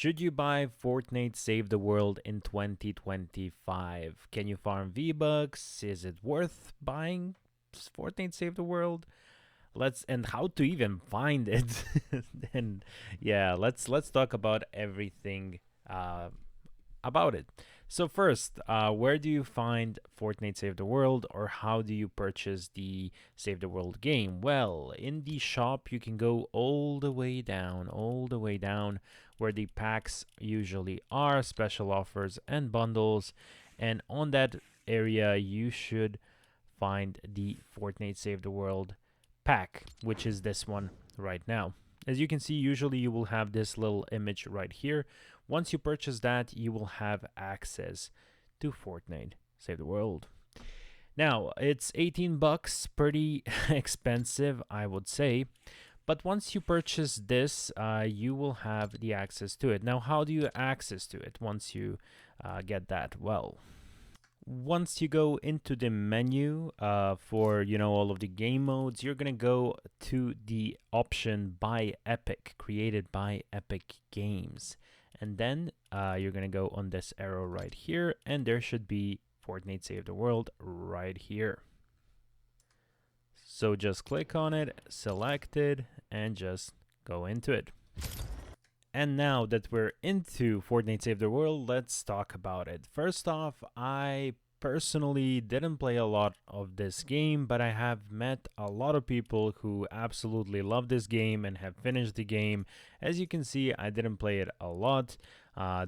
Should you buy Fortnite Save the World in 2025? Can you farm V-Bucks? Is it worth buying Fortnite Save the World? And how to even find it. And yeah, let's talk about everything about it. So first, where do you find Fortnite Save the World, or how do you purchase the Save the World game? Well, in the shop, you can go all the way down where the packs usually are, special offers and bundles. And on that area, you should find the Fortnite Save the World pack, which is this one right now. As you can see, usually you will have this little image right here. Once you purchase that, you will have access to Fortnite Save the World. Now, it's 18 bucks, pretty expensive, I would say. But once you purchase this, you will have the access to it. Now, how do you access to it once you get that? Well, once you go into the menu for all of the game modes, you're gonna go to the option by Epic, created by Epic Games, and then you're gonna go on this arrow right here, and there should be Fortnite Save the World right here. So just click on it, select it, and just go into it. And now that we're into Fortnite Save the World, let's talk about it. First off, I personally didn't play a lot of this game, but I have met a lot of people who absolutely love this game and have finished the game. As you can see, I didn't play it a lot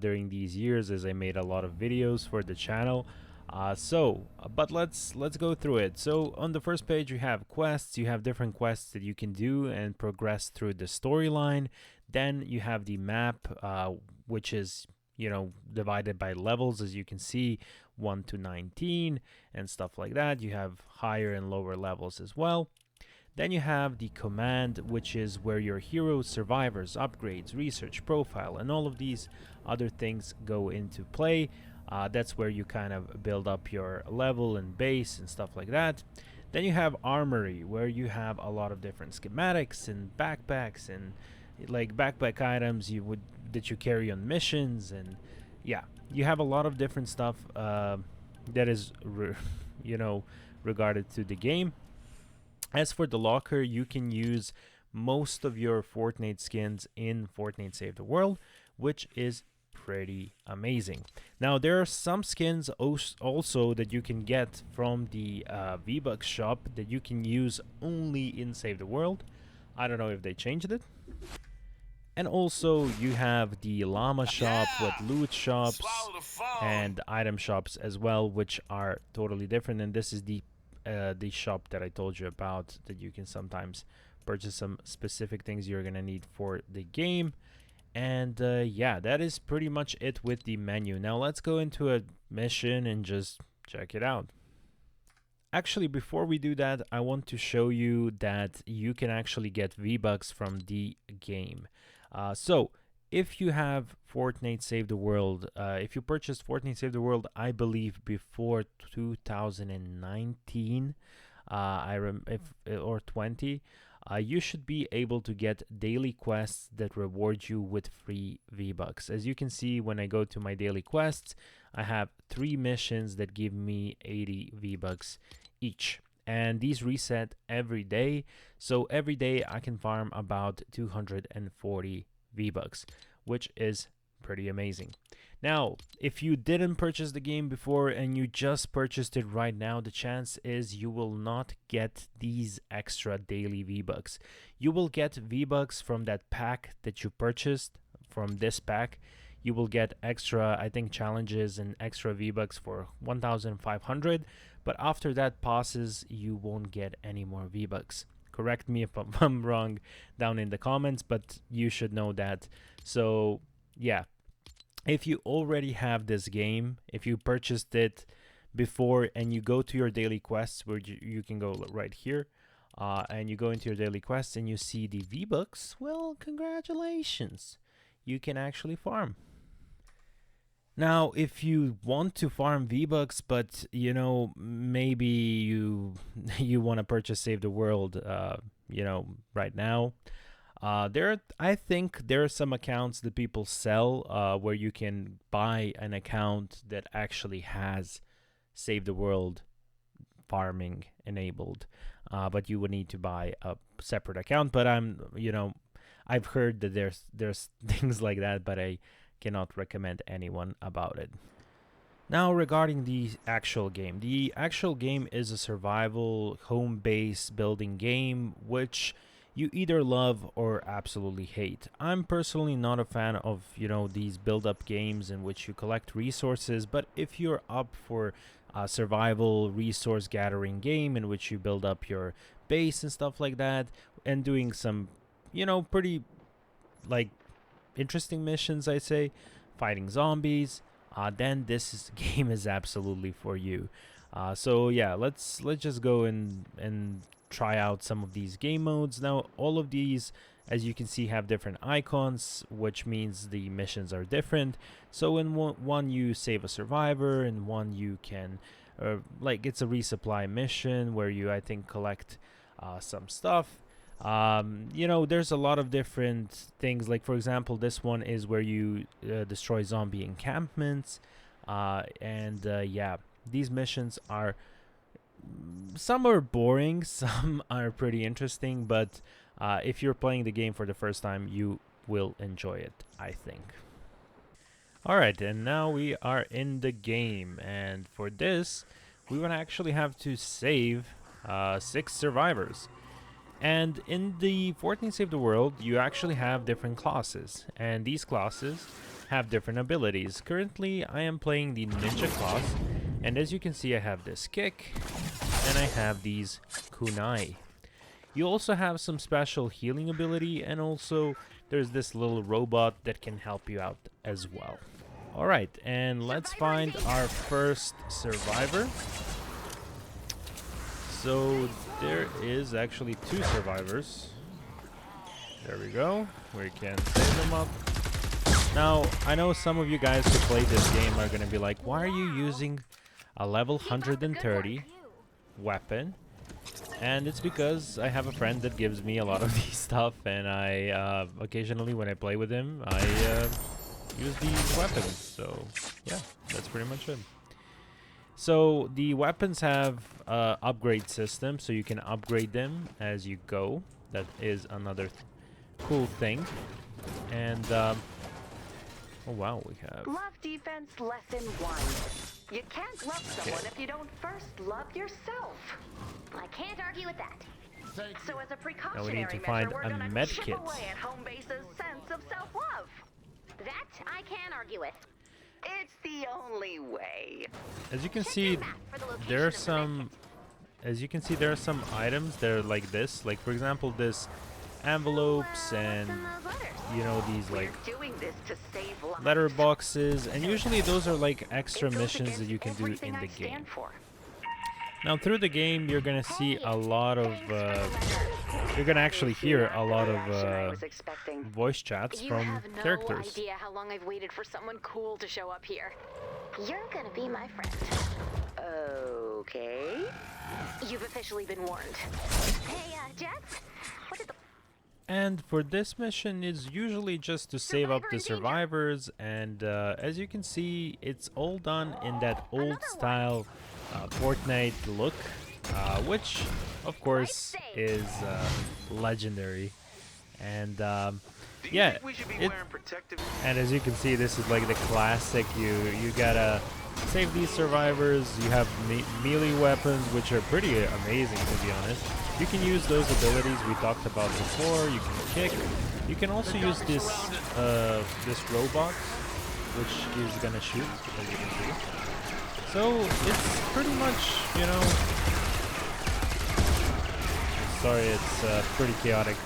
during these years, as I made a lot of videos for the channel. But let's go through it. So on the first page, you have quests. You have different quests that you can do and progress through the storyline. Then you have the map, which is divided by levels, as you can see, 1 to 19 and stuff like that. You have higher and lower levels as well. Then you have the command, which is where your heroes, survivors, upgrades, research, profile, and all of these other things go into play. That's where you kind of build up your level and base and stuff like that. Then you have armory, where you have a lot of different schematics and backpacks and like backpack items that you carry on missions, and yeah, you have a lot of different stuff that is regarded to the game. As for the locker, you can use most of your Fortnite skins in Fortnite Save the World, which is pretty amazing. Now, there are some skins also that you can get from the V-Bucks shop that you can use only in Save the World. I don't know if they changed it. And also you have the llama shop with loot shops and item shops as well, which are totally different. And this is the shop that I told you about, that you can sometimes purchase some specific things you're gonna need for the game. And yeah, that is pretty much it with the menu. Now let's go into a mission and just check it out. Actually, before we do that, I want to show you that you can actually get V-Bucks from the game. So if you have Fortnite Save the World, if you purchased Fortnite Save the World, I believe before 2019, or 20, you should be able to get daily quests that reward you with free V-Bucks. As you can see, when I go to my daily quests, I have 3 missions that give me 80 V-Bucks each. And these reset every day. So every day I can farm about 240 V-Bucks, which is pretty amazing. Now, if you didn't purchase the game before and you just purchased it right now, the chance is you will not get these extra daily V-Bucks. You will get V-Bucks from that pack that you purchased, from this pack. You will get extra, I think, challenges and extra V-Bucks for 1,500. But after that passes, you won't get any more V-Bucks. Correct me if I'm wrong down in the comments, but you should know that. So yeah, if you already have this game, if you purchased it before and you go to your daily quests, where you can go right here, and you go into your daily quests and you see the V-Bucks, well, congratulations, you can actually farm. Now, if you want to farm V-Bucks, but maybe you want to purchase Save the World, right now, I think there are some accounts that people sell where you can buy an account that actually has Save the World farming enabled, but you would need to buy a separate account. But I've heard that there's things like that, but I cannot recommend anyone about it. Now, regarding the actual game is a survival home-based building game which you either love or absolutely hate. I'm personally not a fan of, these build-up games in which you collect resources, but if you're up for a survival resource gathering game in which you build up your base and stuff like that, and doing some, pretty, like, interesting missions, I say, fighting zombies, then this game is absolutely for you. So yeah, let's just go and try out some of these game modes. Now, all of these, as you can see, have different icons, which means the missions are different. So in one you save a survivor, and one you can, it's a resupply mission where you, I think, collect some stuff. There's a lot of different things. Like, for example, this one is where you destroy zombie encampments. Yeah, these missions are, some are boring, some are pretty interesting, but if you're playing the game for the first time, you will enjoy it, I think. Alright, and now we are in the game, and for this, we would actually have to save 6 survivors. And in the Fortnite Save the World, you actually have different classes, and these classes have different abilities. Currently, I am playing the Ninja class, and as you can see, I have this kick, and I have these kunai. You also have some special healing ability, and also there's this little robot that can help you out as well. Alright, and let's find our first survivor. So there is actually 2 survivors. There we go. We can save them up. Now, I know some of you guys who play this game are going to be like, why are you using a level 130 weapon? And it's because I have a friend that gives me a lot of these stuff, and I occasionally when I play with him, I use these weapons. So yeah, that's pretty much it. So the weapons have upgrade system, so you can upgrade them as you go. That is another cool thing. And oh wow, we have Love Defense Lesson 1. You can't love someone if you don't first love yourself. I can't argue with that. So as a now we precautionary need to measure, find we're a gonna med chip kit. away at home base's sense of self-love. That I can argue with. It's the only way. As you can Check see, your map for the location there are of the med some. As you can see, there are some items that are like this. Like, for example, this envelopes and these like We're doing this to save lives. letter boxes, and usually those are like extra It goes missions that against you can do everything in the I stand game. for. Now, through the game, you're gonna see a lot of. You're gonna actually hear a lot Reaction I of was expecting. voice chats You from have no characters. idea how long I've waited for someone cool to show up here. You're gonna be my friend. Okay. You've officially been warned. Hey, Jets? What did the... And for this mission is usually just to save up the survivors, and as you can see, it's all done in that old style Fortnite look, which of course is legendary. And yeah, and as you can see, this is like the classic. You gotta save these survivors. You have melee weapons, which are pretty amazing, to be honest. You can use those abilities we talked about before. You can kick. You can also use this robot, which is gonna shoot, as you can see. So it's pretty much, sorry, it's pretty chaotic.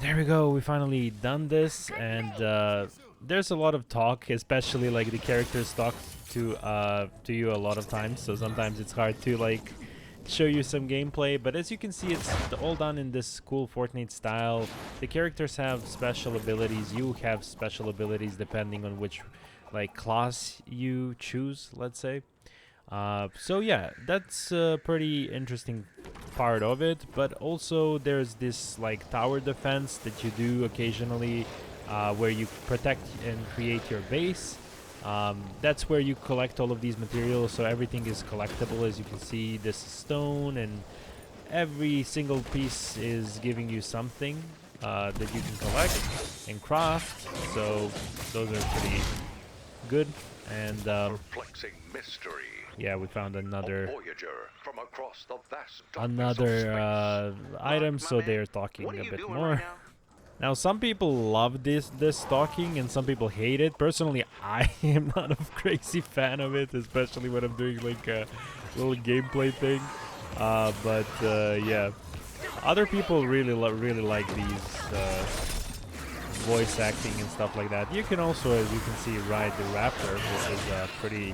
There we go. We finally done this, and there's a lot of talk, especially like the characters talk to you a lot of times. So sometimes it's hard to like show you some gameplay, but as you can see, it's all done in this cool Fortnite style. The characters have special abilities. You have special abilities depending on which like class you choose, let's say. So yeah, that's a pretty interesting part of it. But also there's this like tower defense that you do occasionally, where you protect and create your base. That's where you collect all of these materials, so everything is collectible. As you can see, this is stone, and every single piece is giving you something that you can collect and craft. So those are pretty good. And Perplexing mystery. yeah, we found another Voyager from across the vast darkness of another space. item, my so man, they're talking what are a you bit doing more. right now? Now, some people love this talking, and some people hate it. Personally, I am not a crazy fan of it, especially when I'm doing like a little gameplay thing. But yeah, other people really like these voice acting and stuff like that. You can also, as you can see, ride the raptor, which is a pretty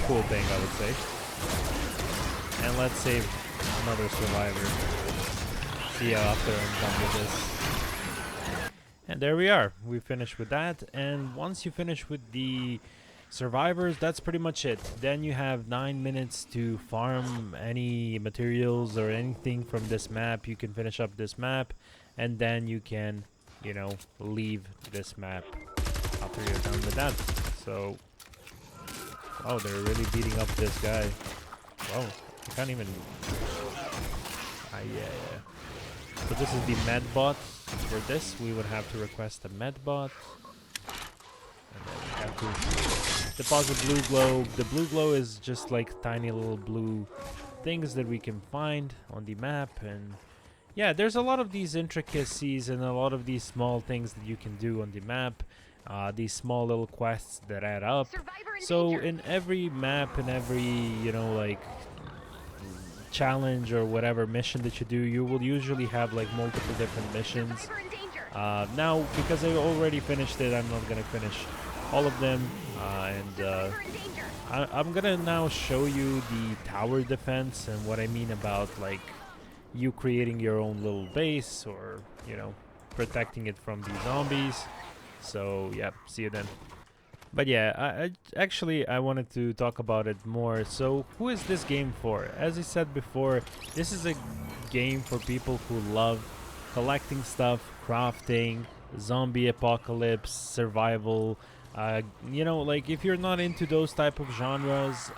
cool thing, I would say. And let's save another survivor. See how after I'm done with this. And there we are. We finished with that. And once you finish with the survivors, that's pretty much it. Then you have 9 minutes to farm any materials or anything from this map. You can finish up this map, and then you can, you know, leave this map after you're done with that. So, oh, they're really beating up this guy. Whoa, I can't even. Yeah. So this is the med bot. For this, we would have to request a med bot. And then we have to deposit blue glow. The blue glow is just like tiny little blue things that we can find on the map. And yeah, there's a lot of these intricacies and a lot of these small things that you can do on the map. These small little quests that add up. So in every map and every, you know, like challenge or whatever mission that you do, you will usually have like multiple different missions. Now, because I already finished it, I'm not gonna finish all of them, I'm gonna now show you the tower defense and what I mean about like you creating your own little base, or, you know, protecting it from the zombies. So yeah, see you then. But yeah, I wanted to talk about it more. So who is this game for? As I said before, this is a game for people who love collecting stuff, crafting, zombie apocalypse, survival. You know, like if you're not into those type of genres,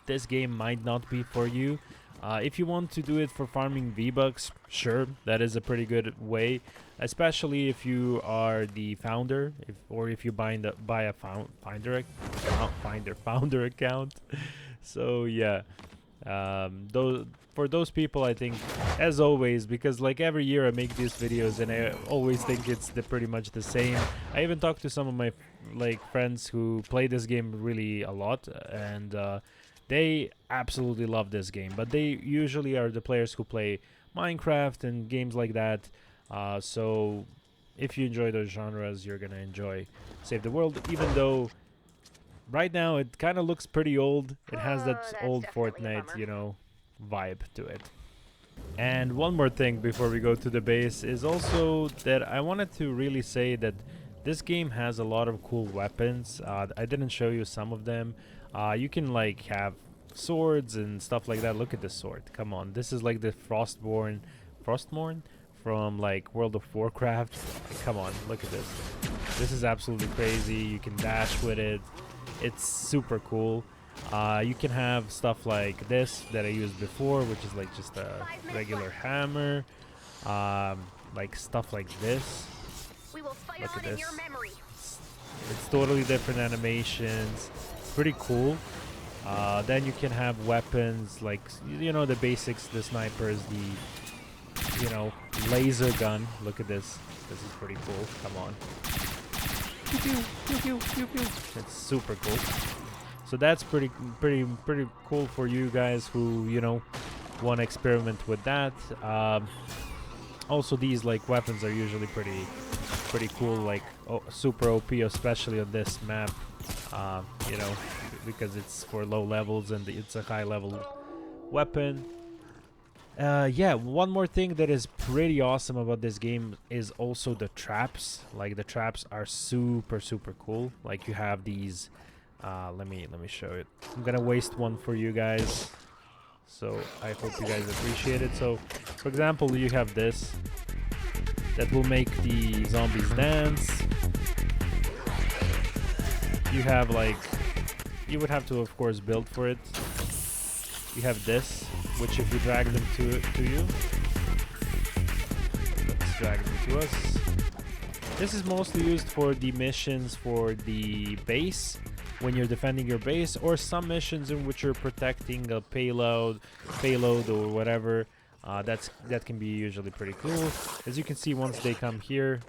this game might not be for you. If you want to do it for farming V-Bucks, sure, that is a pretty good way, especially if you are the founder, or if you buy a founder account. So yeah, for those people, I think, as always, because like every year I make these videos and I always think it's pretty much the same. I even talked to some of my like friends who play this game really a lot, and they absolutely love this game, but they usually are the players who play Minecraft and games like that. So if you enjoy those genres, you're gonna enjoy Save the World, even though right now it kind of looks pretty old. It has that old Fortnite, you know, vibe to it. And one more thing before we go to the base is also that I wanted to really say that this game has a lot of cool weapons. I didn't show you some of them. You can like have swords and stuff like that. Look at this sword. Come on. This is like the Frostborn from like World of Warcraft. Like, come on. Look at this. This is absolutely crazy. You can dash with it. It's super cool. You can have stuff like this that I used before, which is like just a regular hammer. Like stuff like this. Look at this. It's totally different animations. Pretty cool. Then you can have weapons like, you know, the basics, the snipers, the, you know, laser gun. Look at this. This is pretty cool. Come on. Pew, pew, pew, pew, pew, pew. It's super cool. So that's pretty cool for you guys who, you know, want to experiment with that. Also, these like weapons are usually pretty cool, like super OP, especially on this map. You know, because it's for low levels and it's a high level weapon. Yeah, one more thing that is pretty awesome about this game is also the traps. Like the traps are super cool. Like you have these Let me show it. I'm gonna waste one for you guys, so I hope you guys appreciate it. So, for example, you have this that will make the zombies dance. You have like, you would have to of course build for it. You have this, which if you drag them to you, let's drag them to us. This is mostly used for the missions for the base, when you're defending your base, or some missions in which you're protecting a payload or whatever. That can be usually pretty cool. As you can see, once they come here,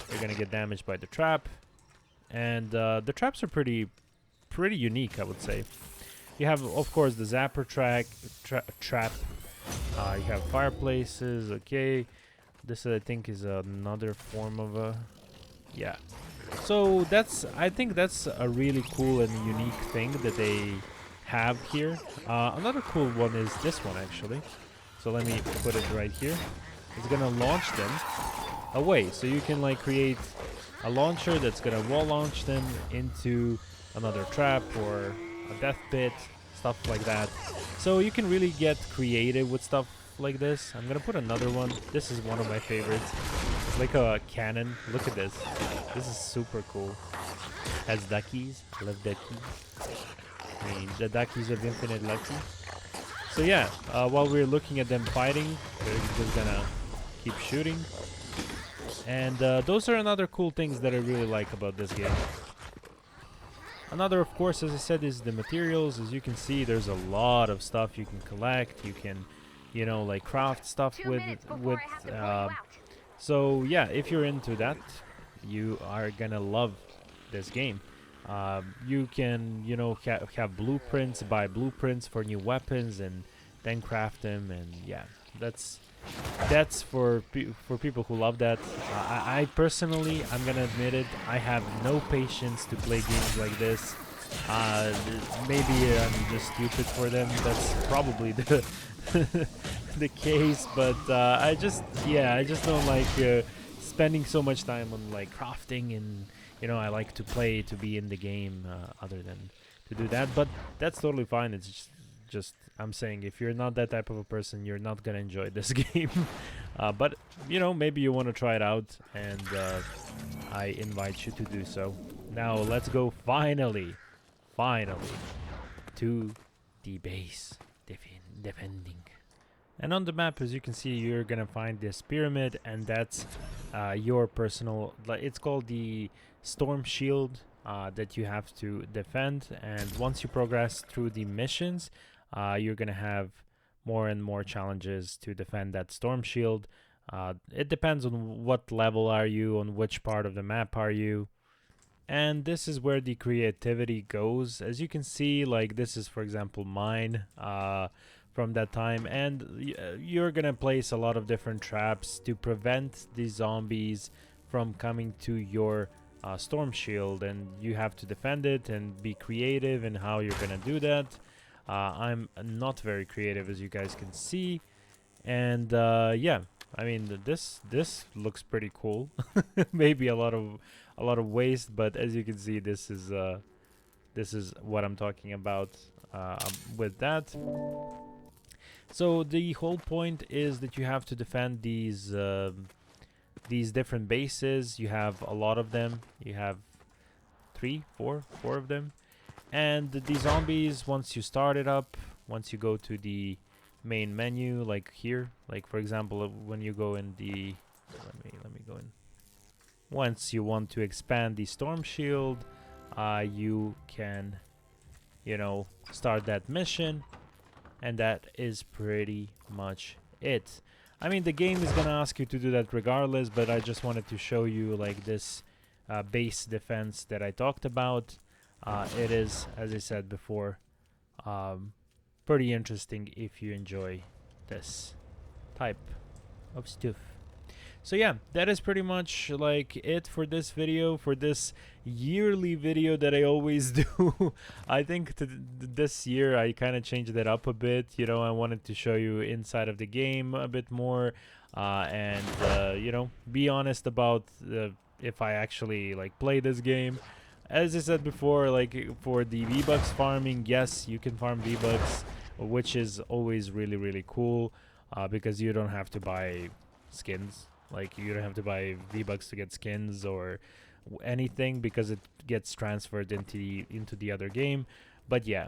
they're gonna get damaged by the trap, and the traps are pretty unique, I would say. You have, of course, the zapper trap. You have fireplaces. Okay, this I think is another form of a. Yeah, so I think that's a really cool and unique thing that they have here. Another cool one is this one, actually. So let me put it right here. It's gonna launch them away, so you can like create a launcher that's gonna wall launch them into another trap or a death pit, stuff like that. So you can really get creative with stuff like this. I'm gonna put another one. This is one of my favorites. It's like a cannon. Look at this. This is super cool. Has duckies. I love duckies. I mean, the duckies of Infinite Lucky. So yeah, while we're looking at them fighting, they're just gonna keep shooting. And those are another cool things that I really like about this game. Another, of course, as I said, is the materials. As you can see, there's a lot of stuff you can collect. You can, you know, like craft stuff with. So yeah, if you're into that, you are gonna love this game. You can, you know, have blueprints, buy blueprints for new weapons, and then craft them. And yeah, that's for people who love that. I personally, I'm gonna admit it, I have no patience to play games like this. Maybe I'm just stupid for them. That's probably the the case. But I just don't like spending so much time on like crafting, and you know, I like to play to be in the game other than to do that. But that's totally fine. It's just I'm saying, if you're not that type of a person, you're not gonna enjoy this game. But you know, maybe you want to try it out, and I invite you to do so. Now let's go finally to the base defending. And on the map, as you can see, you're gonna find this pyramid, and that's your personal, it's called the storm shield that you have to defend. And once you progress through the missions, you're gonna have more and more challenges to defend that storm shield. It depends on what level are you, on which part of the map are you. And this is where the creativity goes. As you can see, like this is, for example, mine from that time. And you're gonna place a lot of different traps to prevent the zombies from coming to your storm shield. And you have to defend it and be creative in how you're gonna do that. I'm not very creative, as you guys can see. And yeah, I mean, this looks pretty cool. Maybe a lot of waste, but as you can see, this is what I'm talking about with that. So the whole point is that you have to defend these different bases. You have a lot of them. You have four of them. And the zombies, once you start it up, once you go to the main menu, like here, like for example, when you go in the, let me go in. Once you want to expand the storm shield, you can, you know, start that mission, and that is pretty much it. I mean, the game is gonna ask you to do that regardless, but I just wanted to show you like this base defense that I talked about. It is, as I said before, pretty interesting if you enjoy this type of stuff. So yeah, that is pretty much like it for this video, for this yearly video that I always do. I think this year I kind of changed it up a bit. You know, I wanted to show you inside of the game a bit more, and you know, be honest about if I actually like play this game. as I said before, like for the V-Bucks farming, yes, you can farm V-Bucks, which is always really cool, because you don't have to buy skins. Like you don't have to buy V-Bucks to get skins or anything, because it gets transferred into the other game. But yeah,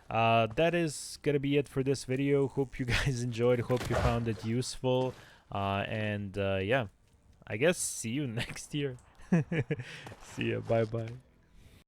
that is gonna be it for this video. Hope you guys enjoyed. Hope you found it useful. And yeah, I guess see you next year. See ya. Bye bye.